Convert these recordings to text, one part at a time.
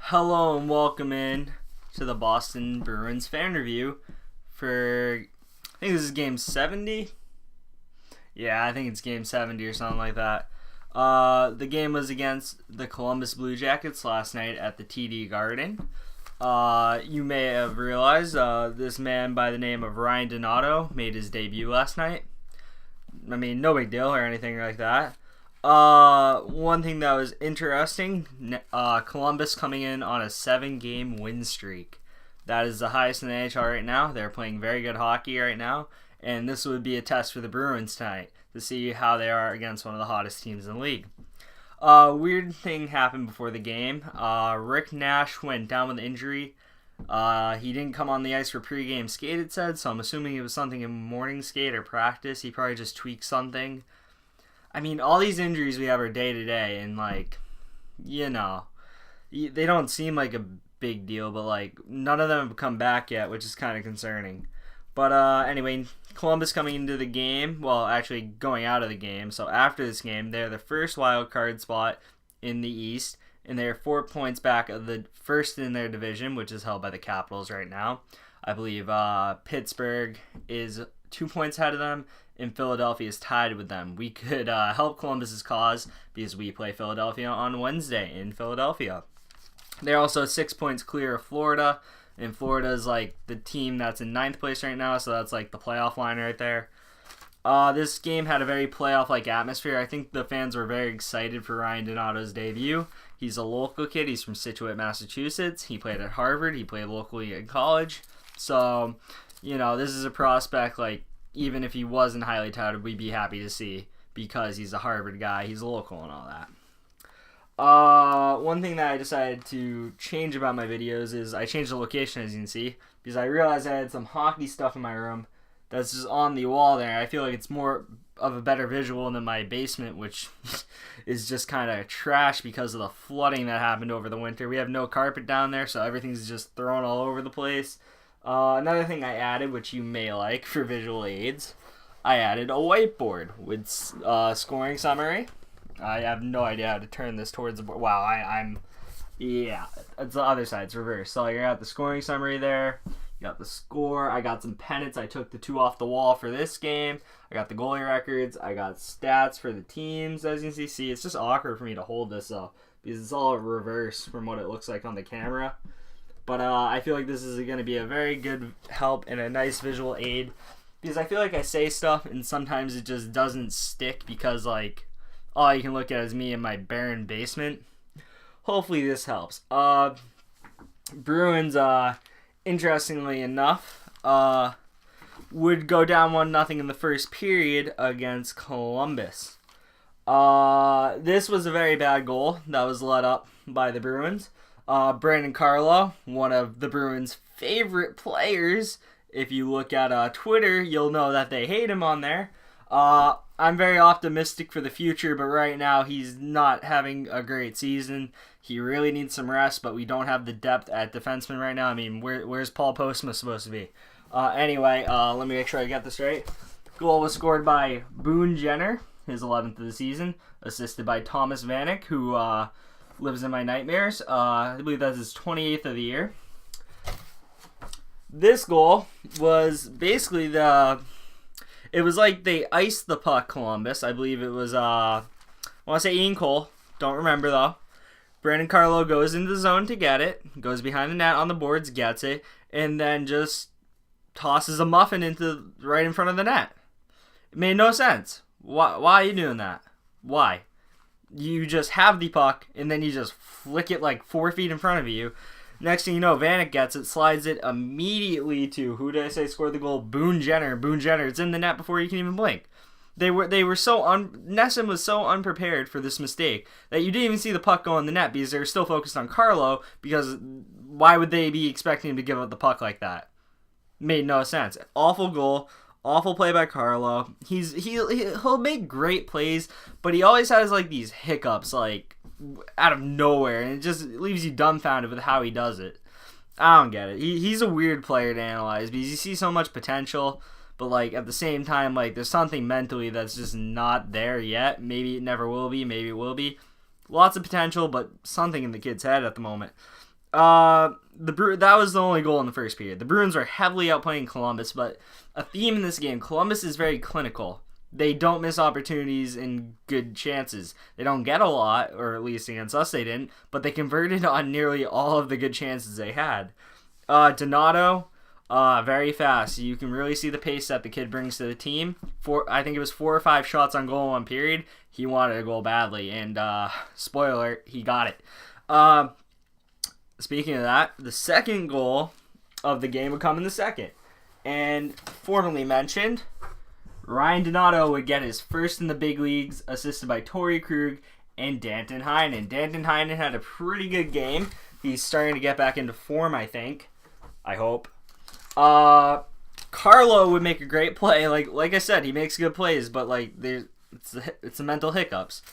Hello and welcome in to the Boston Bruins fan review for, I think this is game 70? Yeah, I think it's game 70 or something like that. The game was against the Columbus Blue Jackets last night at the TD Garden. You may have realized this man by the name of Ryan Donato made his debut last night. I mean, no big deal or anything like that. One thing that was interesting, Columbus coming in on a 7-game win streak. That is the highest in the NHL right now. They're playing very good hockey right now, and this would be a test for the Bruins tonight to see how they are against one of the hottest teams in the league. Weird thing happened before the game. Rick Nash went down with injury. He didn't come on the ice for pregame skate, it said, so I'm assuming it was something in morning skate or practice. He probably just tweaked something. I mean, all these injuries we have are day to day, and they don't seem like a big deal, but none of them have come back yet, which is kind of concerning. But anyway, Columbus coming into the game, well, actually going out of the game. So after this game, they're the first wild card spot in the East, and they're 4 points back of the first in their division, which is held by the Capitals right now. I believe Pittsburgh is 2 points ahead of them, and Philadelphia is tied with them. We could help Columbus's cause because we play Philadelphia on Wednesday in Philadelphia. They're also 6 points clear of Florida, and Florida is the team that's in 9th place right now, so that's the playoff line right there. This game had a very playoff-like atmosphere. I think the fans were very excited for Ryan Donato's debut. He's a local kid. He's from Scituate, Massachusetts. He played at Harvard. He played locally in college. So, this is a prospect, even if he wasn't highly touted, we'd be happy to see because he's a Harvard guy. He's local and all that. One thing that I decided to change about my videos is I changed the location, as you can see, because I realized I had some hockey stuff in my room that's just on the wall there. I feel like it's more of a better visual than my basement, which is just kind of trash because of the flooding that happened over the winter. We have no carpet down there, so everything's just thrown all over the place. Another thing I added, which you may like for visual aids, I added a whiteboard with scoring summary. I have no idea how to turn this towards the board. Wow, it's the other side, it's reversed. So you got the scoring summary there, you got the score, I got some pennants, I took the 2 off the wall for this game, I got the goalie records, I got stats for the teams, as you can see. It's just awkward for me to hold this up because it's all reversed from what it looks like on the camera. But I feel like this is going to be a very good help and a nice visual aid because I feel like I say stuff and sometimes it just doesn't stick because all you can look at is me in my barren basement. Hopefully this helps. Bruins, interestingly enough, would go down 1-0 in the first period against Columbus. This was a very bad goal that was let up by the Bruins. Brandon Carlo, one of the Bruins' favorite players. If you look at Twitter, you'll know that they hate him on there. I'm very optimistic for the future, but right now he's not having a great season. He really needs some rest, but we don't have the depth at defenseman right now. I mean, where's Paul Postma supposed to be? Anyway, let me make sure I get this right. Goal was scored by Boone Jenner, his 11th of the season, assisted by Thomas Vanek, who lives in my nightmares. I believe that's his 28th of the year. This goal was basically it was like they iced the puck, Columbus. I believe it was, I want to say Ian Cole. Don't remember, though. Brandon Carlo goes into the zone to get it, goes behind the net on the boards, gets it, and then just tosses a muffin into right in front of the net. It made no sense. Why are you doing that? Why? You just have the puck, and then you just flick it 4 feet in front of you. Next thing you know, Vanek gets it, slides it immediately to, who did I say scored the goal? Boone Jenner. Boone Jenner. It's in the net before you can even blink. Nesson was so unprepared for this mistake that you didn't even see the puck go in the net because they were still focused on Carlo, because why would they be expecting him to give up the puck like that? Made no sense. Awful goal. Awful play by Carlo. He'll make great plays, but he always has these hiccups out of nowhere, and it just leaves you dumbfounded with how he does it. I don't get it. He's a weird player to analyze because you see so much potential, but at the same time, there's something mentally that's just not there yet. Maybe it never will be. Maybe it will be. Lots of potential, but something in the kid's head at the moment. That was the only goal in the first period. The Bruins were heavily outplaying Columbus, but a theme in this game, Columbus is very clinical. They don't miss opportunities and good chances. They don't get a lot, or at least against us they didn't, but they converted on nearly all of the good chances they had. Donato, very fast. You can really see the pace that the kid brings to the team. I think it was 4 or 5 shots on goal in one period. He wanted a goal badly, and spoiler alert, he got it. Speaking of that, the second goal of the game would come in the second. And formerly mentioned, Ryan Donato would get his first in the big leagues, assisted by Torrey Krug and Danton Heinen. Danton Heinen had a pretty good game. He's starting to get back into form, I think. I hope. Carlo would make a great play. Like I said, he makes good plays, but it's the mental hiccups.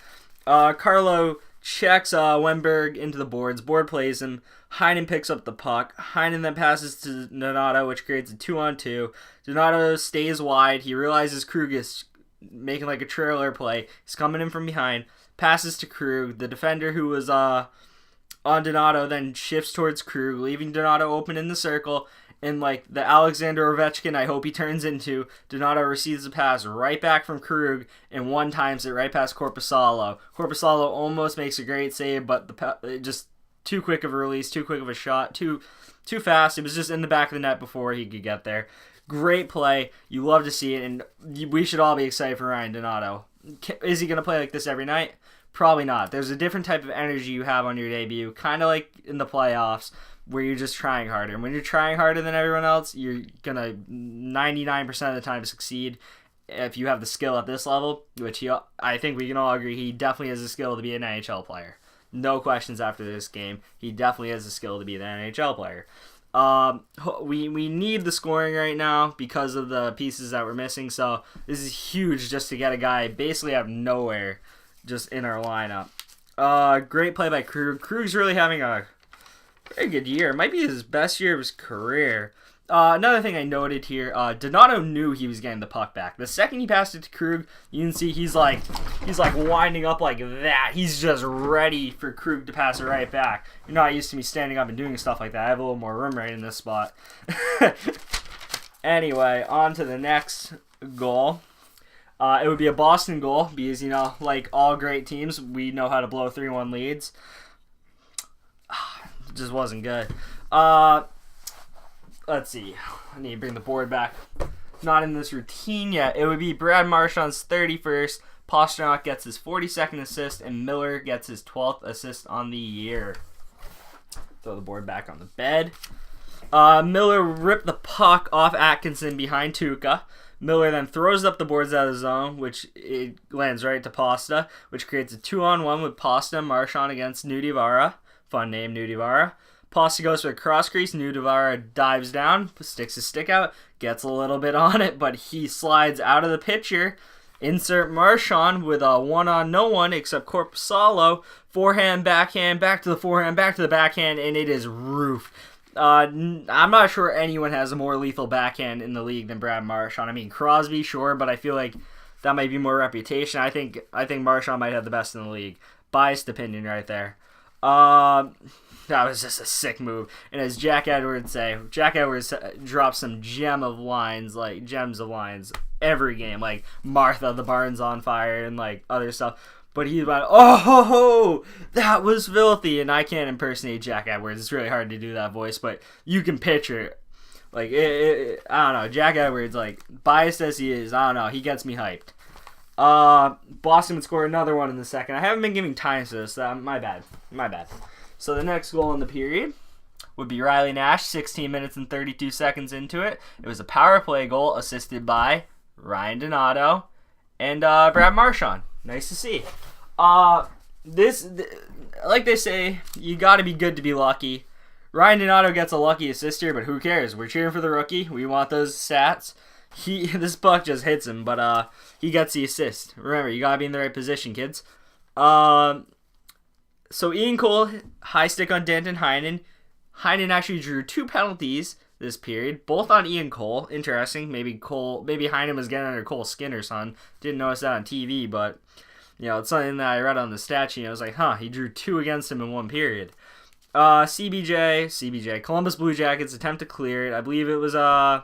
Carlo checks Wenberg into the boards. Board plays him. Heinen picks up the puck. Heinen then passes to Donato, which creates a 2-on-2. Donato stays wide. He realizes Krug is making like a trailer play. He's coming in from behind. Passes to Krug. The defender who was on Donato then shifts towards Krug, leaving Donato open in the circle. And like the Alexander Ovechkin I hope he turns into, Donato receives the pass right back from Krug and one times it right past Korpisalo. Korpisalo almost makes a great save, but just too quick of a release, too quick of a shot, too fast. It was just in the back of the net before he could get there. Great play. You love to see it, and we should all be excited for Ryan Donato. Is he going to play like this every night? Probably not. There's a different type of energy you have on your debut, kind of like in the playoffs, where you're just trying harder. And when you're trying harder than everyone else, you're going to 99% of the time succeed if you have the skill at this level, which I think we can all agree he definitely has the skill to be an NHL player. No questions after this game. He definitely has the skill to be an NHL player. We need the scoring right now because of the pieces that we're missing, so this is huge just to get a guy basically out of nowhere just in our lineup. Great play by Krug. Krug's really having a very good year. It might be his best year of his career. Another thing I noted here, Donato knew he was getting the puck back. The second he passed it to Krug, you can see he's like winding up like that. He's just ready for Krug to pass it right back. You're not used to me standing up and doing stuff like that. I have a little more room right in this spot. Anyway, on to the next goal. It would be a Boston goal because, like all great teams, we know how to blow 3-1 leads. It just wasn't good. Let's see. I need to bring the board back. Not in this routine yet. It would be Brad Marchand's 31st. Pastrnak gets his 42nd assist, and Miller gets his 12th assist on the year. Throw the board back on the bed. Miller ripped the puck off Atkinson behind Tuukka. Miller then throws up the boards out of the zone, which it lands right to Pasta, which creates a 2-on-1 with Pasta and Marchand against Nudivara. Fun name, Nudivara. Pasta goes for a cross crease. Nudivara dives down, sticks his stick out, gets a little bit on it, but he slides out of the picture. Insert Marchand with a one-on-no-one except Korpisalo. Forehand, backhand, back to the forehand, back to the backhand, and it is roof. I'm not sure anyone has a more lethal backhand in the league than Brad Marchand. I mean, Crosby, sure, but I feel like that might be more reputation. I think Marchand might have the best in the league. Biased opinion right there. That was just a sick move. And as Jack Edwards drops some gems of lines every game, like Martha, the barn's on fire, and like other stuff. But he went, oh, that was filthy. And I can't impersonate Jack Edwards. It's really hard to do that voice, but you can picture it. Like, I don't know. Jack Edwards, like, biased as he is, I don't know. He gets me hyped. Boston would score another one in the second. I haven't been giving time to this. My bad. So the next goal in the period would be Riley Nash, 16 minutes and 32 seconds into it. It was a power play goal assisted by Ryan Donato and Brad Marchand. Nice to see. This, like they say, you got to be good to be lucky. Ryan Donato gets a lucky assist here, but who cares? We're cheering for the rookie. We want those stats. This puck just hits him, but he gets the assist. Remember, you got to be in the right position, kids. So Ian Cole, high stick on Danton Heinen. Heinen actually drew 2 penalties this period, both on Ian Cole. Interesting. Maybe Heinen was getting under Cole's skin or something. Didn't notice that on TV, but it's something that I read on the stat sheet. I was like, he drew 2 against him in one period. CBJ, Columbus Blue Jackets attempt to clear it. I believe it was, I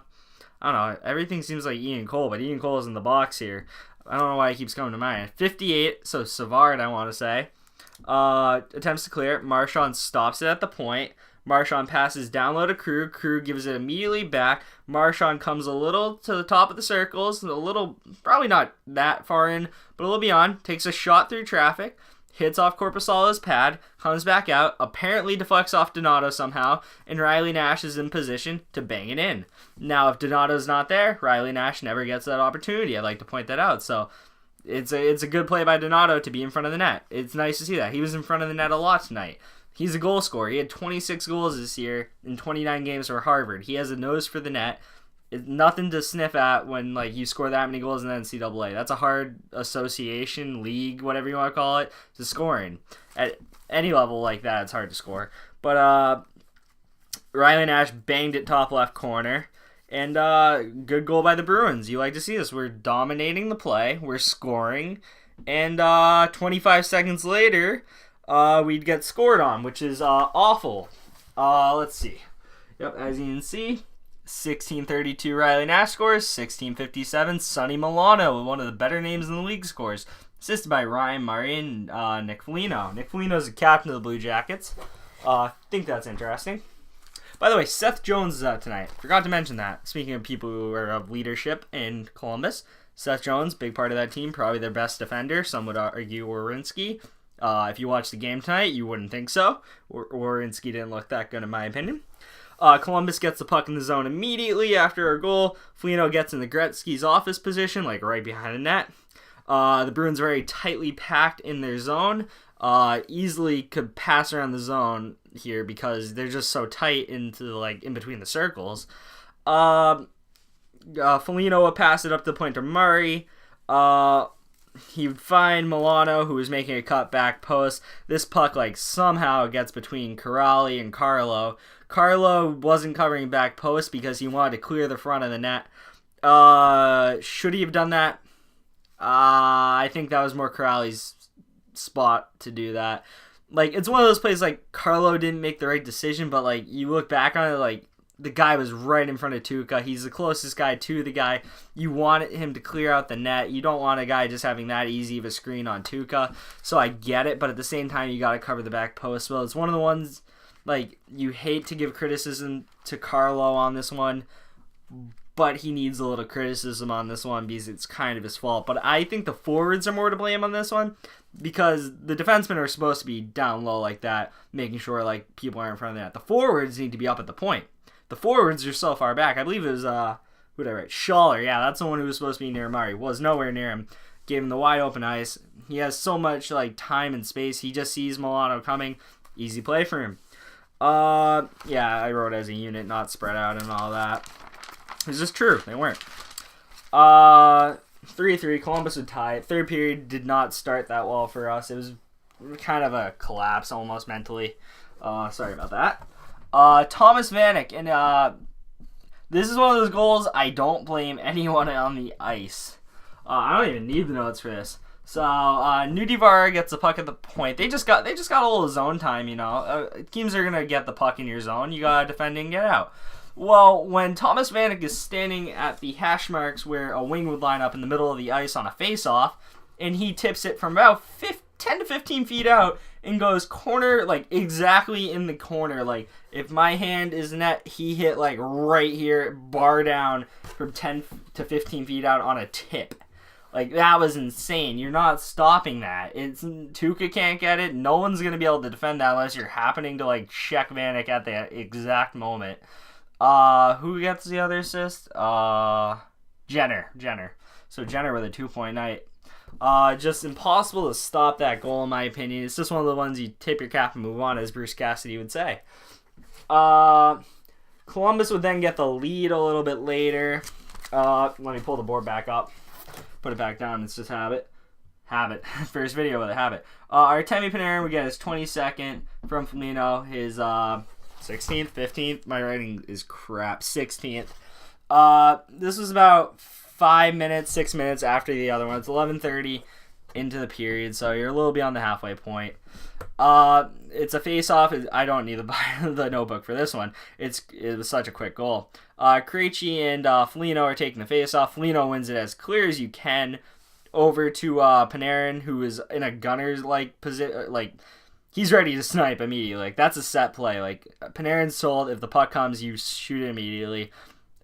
don't know, everything seems like Ian Cole, but Ian Cole is in the box here. I don't know why he keeps coming to mind. 58, so Savard, I want to say. Attempts to clear it. Marchand stops it at the point. Marchand passes down low to Krug. Krug gives it immediately back. Marchand comes a little to the top of the circles, a little, probably not that far in, but a little beyond. Takes a shot through traffic. Hits off Korpisalo's pad, comes back out, apparently deflects off Donato somehow, and Riley Nash is in position to bang it in. Now, if Donato's not there, Riley Nash never gets that opportunity. I'd like to point that out. So it's a good play by Donato to be in front of the net. It's nice to see that. He was in front of the net a lot tonight. He's a goal scorer. He had 26 goals this year in 29 games for Harvard. He has a nose for the net. It's nothing to sniff at when you score that many goals in the NCAA. That's a hard association, league, whatever you want to call it, to scoring. At any level like that, it's hard to score. But Riley Nash banged it top left corner. And good goal by the Bruins. You like to see this. We're dominating the play. We're scoring. And 25 seconds later, we'd get scored on, which is awful. Let's see. Yep, as you can see, 1632 Riley Nash scores, 1657 Sonny Milano, one of the better names in the league, scores. Assisted by Ryan Murray and Nick Foligno. Nick Foligno is the captain of the Blue Jackets. Think that's interesting. By the way, Seth Jones is out tonight. Forgot to mention that. Speaking of people who are of leadership in Columbus, Seth Jones, big part of that team, probably their best defender. Some would argue Werenski. If you watch the game tonight, you wouldn't think so. Werenski didn't look that good in my opinion. Columbus gets the puck in the zone immediately after a goal. Foligno gets in the Gretzky's office position, right behind the net. The Bruins very tightly packed in their zone. Easily could pass around the zone here because they're just so tight into in between the circles. Foligno will pass it up to the point to Murray. He would find Milano, who was making a cut back post. This puck somehow gets between Corrali and Carlo. Carlo wasn't covering back post because he wanted to clear the front of the net. Should he have done that? I think that was more Corrali's spot to do that. It's one of those plays Carlo didn't make the right decision, but you look back on it, the guy was right in front of Tuukka. He's the closest guy to the guy. You want him to clear out the net. You don't want a guy just having that easy of a screen on Tuukka. So I get it, but at the same time, you got to cover the back post. Well, it's one of the ones, you hate to give criticism to Carlo on this one, but he needs a little criticism on this one because it's kind of his fault. But I think the forwards are more to blame on this one because the defensemen are supposed to be down low like that, making sure people aren't in front of the net. The forwards need to be up at the point. The forwards are so far back. I believe it was, who did I write? Schaller. Yeah, that's the one who was supposed to be near Murray. Was nowhere near him. Gave him the wide open ice. He has so much time and space. He just sees Milano coming. Easy play for him. Yeah, I wrote as a unit, not spread out and all that. It's just true. They weren't. 3-3. Columbus would tie it. Third period did not start that well for us. It was kind of a collapse almost mentally. Sorry about that. Thomas Vanek, and this is one of those goals I don't blame anyone on the ice. I don't even need the notes for this. So Nudivara gets the puck at the point. They just got a little zone time, teams are gonna get the puck in your zone. You gotta defend and get out. Well, when Thomas Vanek is standing at the hash marks where a wing would line up in the middle of the ice on a face-off, and he tips it from about 10 to 15 feet out and goes corner, exactly in the corner. If my hand is net, he hit, right here, bar down from 10 to 15 feet out on a tip. That was insane. You're not stopping that. Tuukka can't get it. No one's going to be able to defend that unless you're happening to, check Vanek at the exact moment. Who gets the other assist? Jenner. So Jenner with a 2-point night. Just impossible to stop that goal, in my opinion. It's just one of the ones you tip your cap and move on, as Bruce Cassidy would say. Columbus would then get the lead a little bit later. Let me pull the board back up. Put it back down. It's just habit. First video with a habit. Artemi Panarin would get his 22nd from Foligno. His 16th, 15th. My writing is crap. 16th. This was about 6 minutes after the other one. It's 11:30 into the period, so you're a little beyond the halfway point. it's a face-off. I don't need to buy the notebook for this one. It was such a quick goal. Krejci and Foligno are taking the face-off. Foligno wins it as clear as you can over to Panarin, who is in a gunner's-like position. Like, he's ready to snipe immediately. Like, that's a set play. Like, Panarin's told if the puck comes, you shoot it immediately.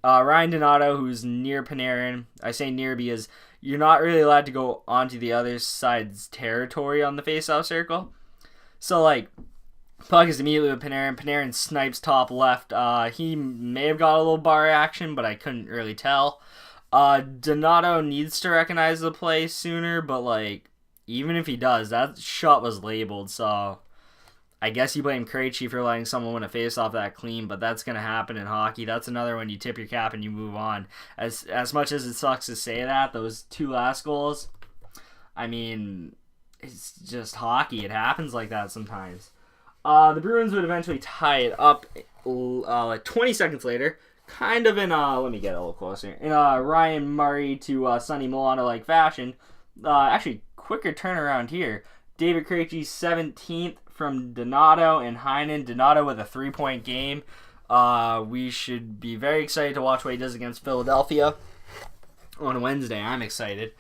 Ryan Donato, who's near Panarin. I say near because you're not really allowed to go onto the other side's territory on the face-off circle. So, like, puck is immediately with Panarin. Panarin snipes top left. He may have got a little bar action, but I couldn't really tell. Donato needs to recognize the play sooner, but, like, even if he does, that shot was labeled, so I guess you blame Krejci for letting someone win a face-off that clean, but that's going to happen in hockey. That's another one you tip your cap and you move on. As much as it sucks to say that, those 2 last goals, I mean, it's just hockey. It happens like that sometimes. The Bruins would eventually tie it up like 20 seconds later, kind of in, let me get a little closer, in Ryan Murray to Sonny Milano-like fashion. Actually, quicker turnaround here. David Krejci's 17th from Donato and Heinen. Donato with a 3-point game. We should be very excited to watch what he does against Philadelphia on Wednesday. I'm excited.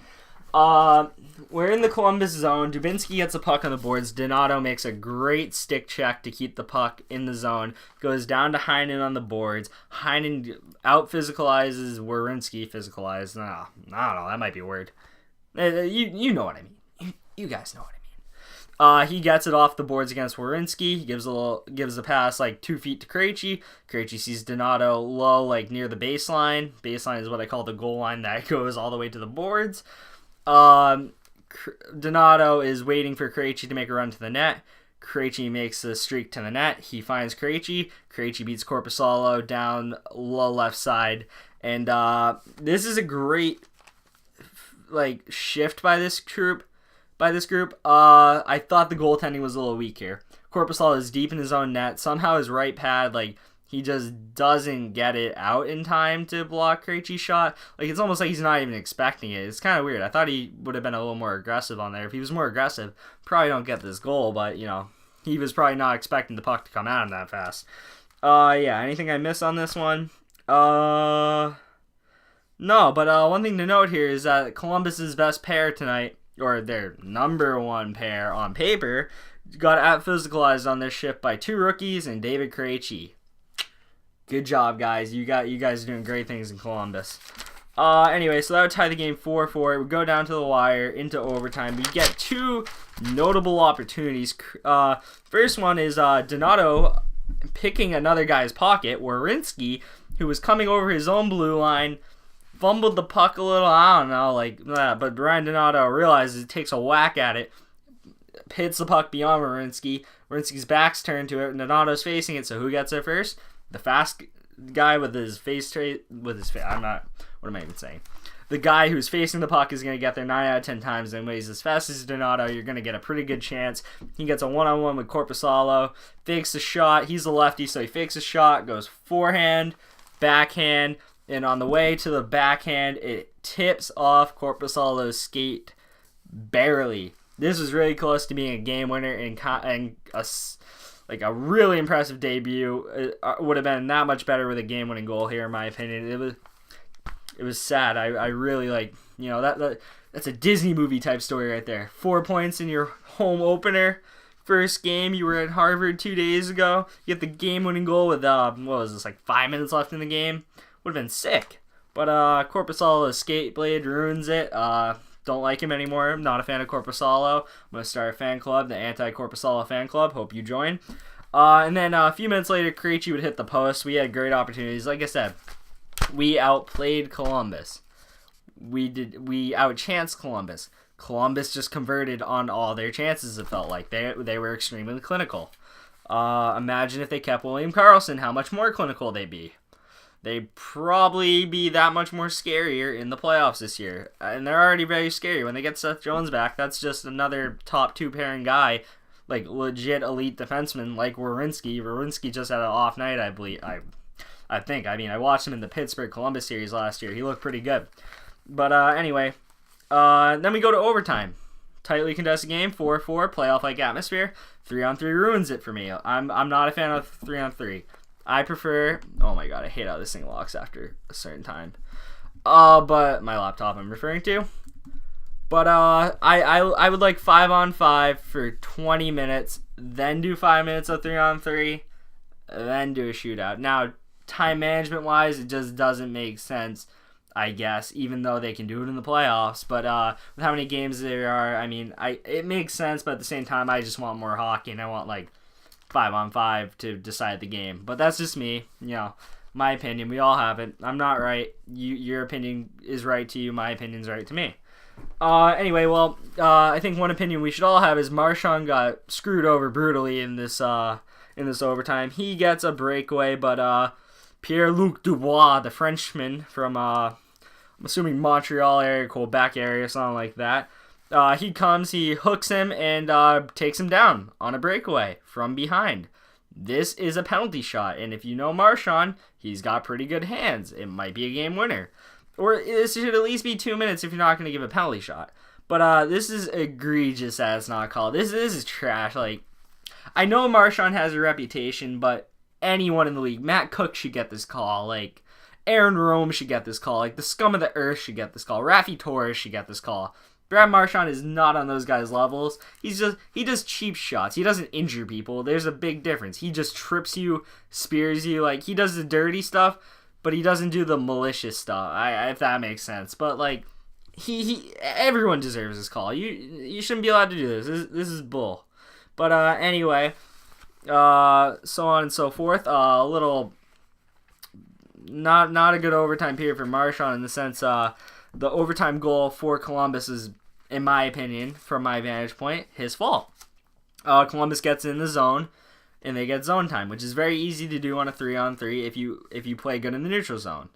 We're in the Columbus zone. Dubinsky gets a puck on the boards. Donato makes a great stick check to keep the puck in the zone. Goes down to Heinen on the boards. Heinen out-physicalizes Werenski. Physicalized. I don't know. That might be a word. You know what I mean. You guys know what I mean. He gets it off the boards against Werenski. He gives the pass like 2 feet to Krejci. Krejci sees Donato low, like near the baseline. Baseline is what I call the goal line that goes all the way to the boards. Donato is waiting for Krejci to make a run to the net. Krejci makes a streak to the net. He finds Krejci. Krejci beats Korpisalo down low left side. And this is a great shift by this group. I thought the goaltending was a little weak here. Korpisalo is deep in his own net. Somehow his right pad, he just doesn't get it out in time to block Krejci's shot. It's almost like he's not even expecting it. It's kind of weird. I thought he would have been a little more aggressive on there. If he was more aggressive, probably don't get this goal, but, he was probably not expecting the puck to come at him that fast. Anything I missed on this one? No, but one thing to note here is that Columbus's best pair tonight, or their number 1 pair on paper, got out-physicalized on this shift by 2 rookies and David Krejci. Good job, guys. You guys are doing great things in Columbus. Anyway, so that would tie the game 4-4. It would go down to the wire into overtime. We get 2 notable opportunities. First one is Donato picking another guy's pocket. Werenski, who was coming over his own blue line, fumbled the puck a little. I don't know, but Ryan Donato realizes it, takes a whack at it, hits the puck beyond Werenski. Werenski's back's turned to it, and Donato's facing it. So who gets there first? The fast guy with his face trait, what am I even saying? The guy who's facing the puck is going to get there 9 out of 10 times, and when he's as fast as Donato, you're going to get a pretty good chance. He gets a one-on-one with Korpisalo, fakes a shot. He's a lefty, so he fakes a shot, goes forehand, backhand, and on the way to the backhand, it tips off Korpisalo's skate barely. This was really close to being a game winner and a really impressive debut. It would have been that much better with a game-winning goal here, in my opinion. It was sad. I really that's a Disney movie type story right there. 4 points in your home opener. First game, you were at Harvard 2 days ago. You get the game-winning goal with 5 minutes left in the game. Would have been sick. But Korpisalo's skate blade ruins it. Don't like him anymore. I'm not a fan of Korpisalo. I'm going to start a fan club, the anti-Korpisalo fan club. Hope you join. And then a few minutes later, Krejci would hit the post. We had great opportunities. Like I said, we outplayed Columbus. We outchanced Columbus. Columbus just converted on all their chances, it felt like. They were extremely clinical. Imagine if they kept William Karlsson, how much more clinical they'd be. They'd probably be that much more scarier in the playoffs this year. And they're already very scary. When they get Seth Jones back, that's just another top 2 pairing guy, legit elite defenseman like Werenski. Werenski just had an off night, I believe. I think. I mean, I watched him in the Pittsburgh-Columbus series last year. He looked pretty good. But anyway, then we go to overtime. tightly contested game, 4-4, playoff-like atmosphere. 3-on-3 ruins it for me. I'm not a fan of 3-on-3. I prefer... Oh my god, I hate how this thing locks after a certain time. But my laptop I'm referring to. But I would like 5-on-5 for 20 minutes, then do 5 minutes of 3-on-3, then do a shootout. Now, time management wise, it just doesn't make sense, I guess, even though they can do it in the playoffs. But with how many games there are, I mean, it makes sense, but at the same time, I just want more hockey, and I want like 5-on-5 to decide the game. But that's just me, my opinion. We all have it. I'm not right. Your opinion is right to you. My opinion's right to me. Anyway, well, I think one opinion we should all have is Marchand got screwed over brutally in this overtime. He gets a breakaway, but Pierre-Luc Dubois, the Frenchman from I'm assuming Montreal area, Quebec area, something like that. He comes, he hooks him, and takes him down on a breakaway from behind. This is a penalty shot, and if you know Marchand, he's got pretty good hands. It might be a game winner. Or this should at least be 2 minutes if you're not going to give a penalty shot. But this is egregious that it's not called. This is trash. Like, I know Marchand has a reputation, but anyone in the league, Matt Cook should get this call. Like, Aaron Rome should get this call. Like, the scum of the earth should get this call. Rafi Torres should get this call. Brad Marchand is not on those guys' levels. He does cheap shots. He doesn't injure people. There's a big difference. He just trips you, spears you. Like, he does the dirty stuff, but he doesn't do the malicious stuff. If that makes sense. But like, everyone deserves this call. You shouldn't be allowed to do this. This is bull. But anyway, so on and so forth. A little not a good overtime period for Marchand in the sense the overtime goal for Columbus is, in my opinion, from my vantage point, his fault. Columbus gets in the zone, and they get zone time, which is very easy to do on a 3-on-3 if you play good in the neutral zone.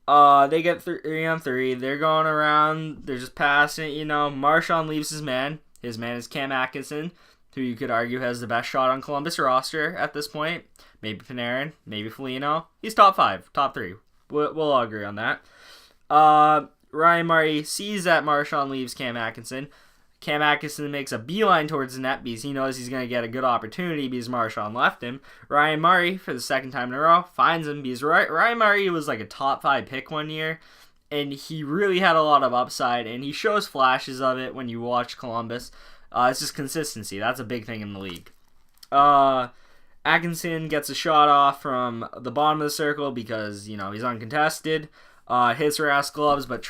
They get 3-on-3. They're going around. They're just passing it. Marchand leaves his man. His man is Cam Atkinson, who you could argue has the best shot on Columbus roster at this point. Maybe Panarin, maybe Foligno. He's top 5, top 3. We'll all agree on that. Ryan Murray sees that Marchand leaves Cam Atkinson. Cam Atkinson makes a beeline towards the net because he knows he's going to get a good opportunity because Marchand left him. Ryan Murray, for the second time in a row, finds him because Ryan Murray was like a top 5 pick one year, and he really had a lot of upside, and he shows flashes of it when you watch Columbus. It's just consistency. That's a big thing in the league. Atkinson gets a shot off from the bottom of the circle because, he's uncontested. Hits Rask's gloves, but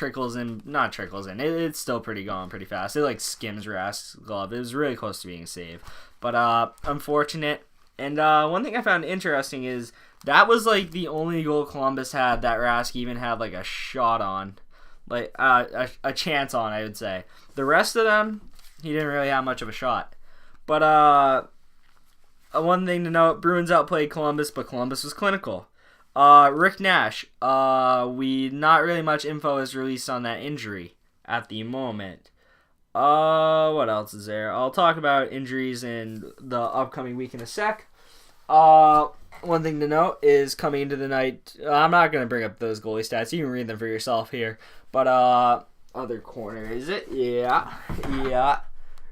not trickles in. It's still going pretty fast. It like skims Rask's glove. It was really close to being a save, but unfortunate. And one thing I found interesting is that was like the only goal Columbus had that Rask even had like a shot on, like a chance on, I would say. The rest of them, he didn't really have much of a shot. But one thing to note: Bruins outplayed Columbus, but Columbus was clinical. Rick Nash, not really much info is released on that injury at the moment. What else is there? I'll talk about injuries in the upcoming week in a sec. One thing to note is coming into the night, I'm not going to bring up those goalie stats. You can read them for yourself here. But, other corner, is it? Yeah.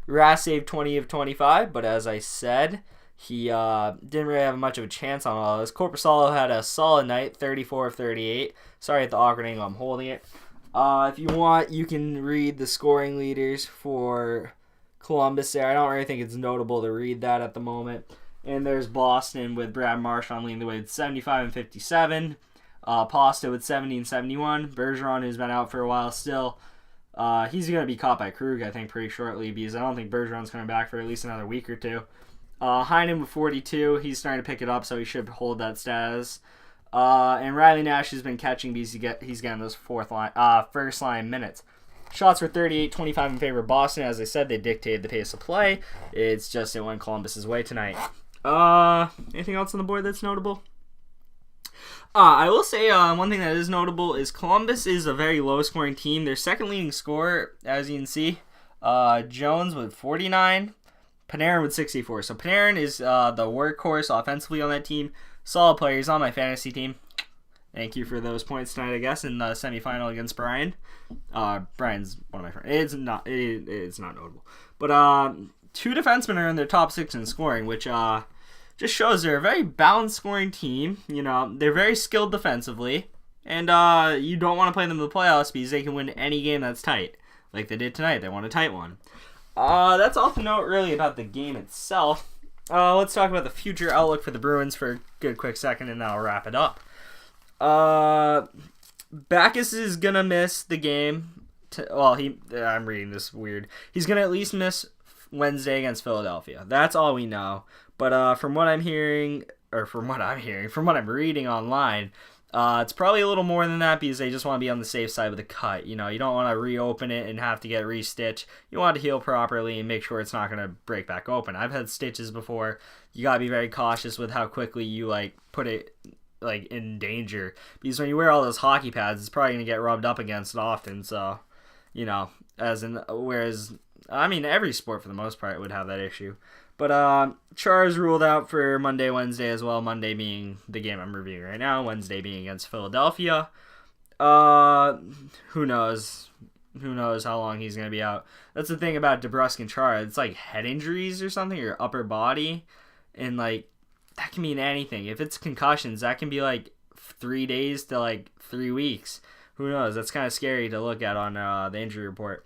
Rask saved 20 of 25, but as I said, he didn't really have much of a chance on all of this. Korpisalo had a solid night, 34 of 38. Sorry at the awkward angle I'm holding it. If you want, you can read the scoring leaders for Columbus there. I don't really think it's notable to read that at the moment. And there's Boston with Brad Marchand leading the way with 75 and 57. Pasta with 70 and 71. Bergeron, who's been out for a while still, he's going to be caught by Krug, I think, pretty shortly because I don't think Bergeron's coming back for at least another week or two. Heinen with 42. He's starting to pick it up, so he should hold that status. And Riley Nash has been catching because he's getting those first line minutes. Shots were 38-25 in favor of Boston. As I said, they dictated the pace of play. It's just it went Columbus's way tonight. Anything else on the board that's notable? I will say one thing that is notable is Columbus is a very low-scoring team. Their second leading scorer, as you can see, Jones with 49. Panarin with 64. So Panarin is the workhorse offensively on that team. Solid player. He's on my fantasy team. Thank you for those points tonight, I guess, in the semifinal against Brian. Brian's one of my friends. It's not notable. But two defensemen are in their top 6 in scoring, which just shows they're a very balanced scoring team. You know, they're very skilled defensively. And you don't want to play them in the playoffs because they can win any game that's tight. Like they did tonight. They won a tight one. That's all to note, really, about the game itself. Let's talk about the future outlook for the Bruins for a good quick second, and then I'll wrap it up. Backus is going to miss the game. I'm reading this weird. He's going to at least miss Wednesday against Philadelphia. That's all we know. But from what I'm reading online, it's probably a little more than that because they just want to be on the safe side with the cut. You know, you don't want to reopen it and have to get restitched. You want to heal properly and make sure it's not going to break back open. I've had stitches before. You got to be very cautious with how quickly you put it in danger, because when you wear all those hockey pads, it's probably going to get rubbed up against it often. So, you know, whereas every sport for the most part would have that issue. But Char's ruled out for Monday, Wednesday as well. Monday being the game I'm reviewing right now. Wednesday being against Philadelphia. Who knows? Who knows how long he's going to be out. That's the thing about DeBrusk and Char. It's like head injuries or something, or upper body. And that can mean anything. If it's concussions, that can be 3 days to 3 weeks. Who knows? That's kind of scary to look at on the injury report.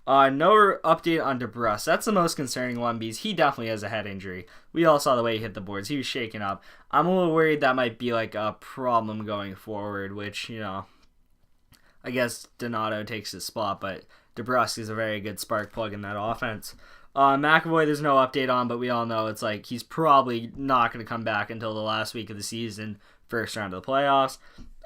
No update on DeBrusk. That's the most concerning one because he definitely has a head injury. We all saw the way he hit the boards. He was shaking up. I'm a little worried that might be a problem going forward, which, you know, I guess Donato takes his spot, but DeBrusk is a very good spark plug in that offense. McAvoy, there's no update on, but we all know it's he's probably not going to come back until the last week of the season, first round of the playoffs.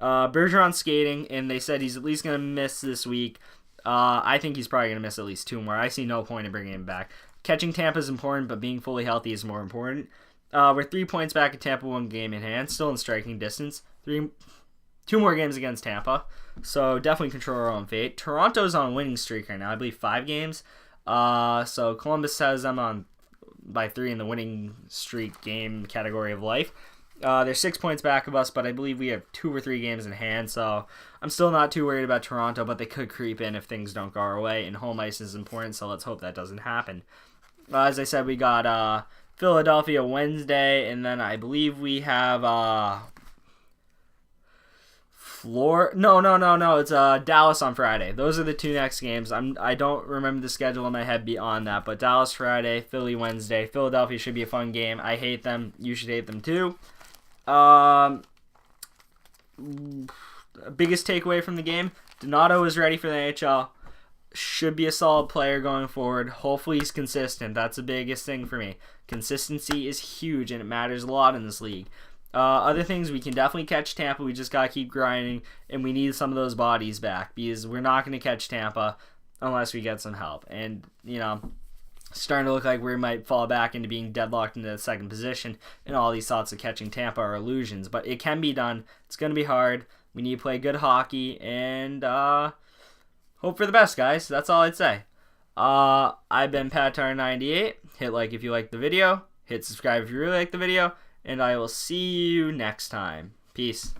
Bergeron's skating, and they said he's at least going to miss this week. I think he's probably going to miss at least 2 more. I see no point in bringing him back. Catching Tampa is important, but being fully healthy is more important. We're 3 points back at Tampa, 1 game in hand, still in striking distance. 2 more games against Tampa, so definitely control our own fate. Toronto's on a winning streak right now, I believe 5 games. So Columbus has them on by 3 in the winning streak game category of life. They're 6 points back of us, but I believe we have 2 or 3 games in hand, so I'm still not too worried about Toronto, but they could creep in if things don't go our way, and home ice is important, so let's hope that doesn't happen. As I said, we got Philadelphia Wednesday, and then I believe we have it's Dallas on Friday. Those are the 2 next games. I don't remember the schedule in my head beyond that, but Dallas Friday, Philly Wednesday. Philadelphia should be a fun game. I hate them. You should hate them too. Biggest takeaway from the game, Donato is ready for the NHL. Should be a solid player going forward. Hopefully he's consistent. That's the biggest thing for me. Consistency is huge, and it matters a lot in this league. Other things, we can definitely catch Tampa. We just got to keep grinding, and we need some of those bodies back because we're not going to catch Tampa unless we get some help. And, you know, starting to look like we might fall back into being deadlocked into the second position, and all these thoughts of catching Tampa are illusions. But it can be done. It's going to be hard. We need to play good hockey, and hope for the best, guys. That's all I'd say. I've been Patar98. Hit like if you like the video. Hit subscribe if you really like the video. And I will see you next time. Peace.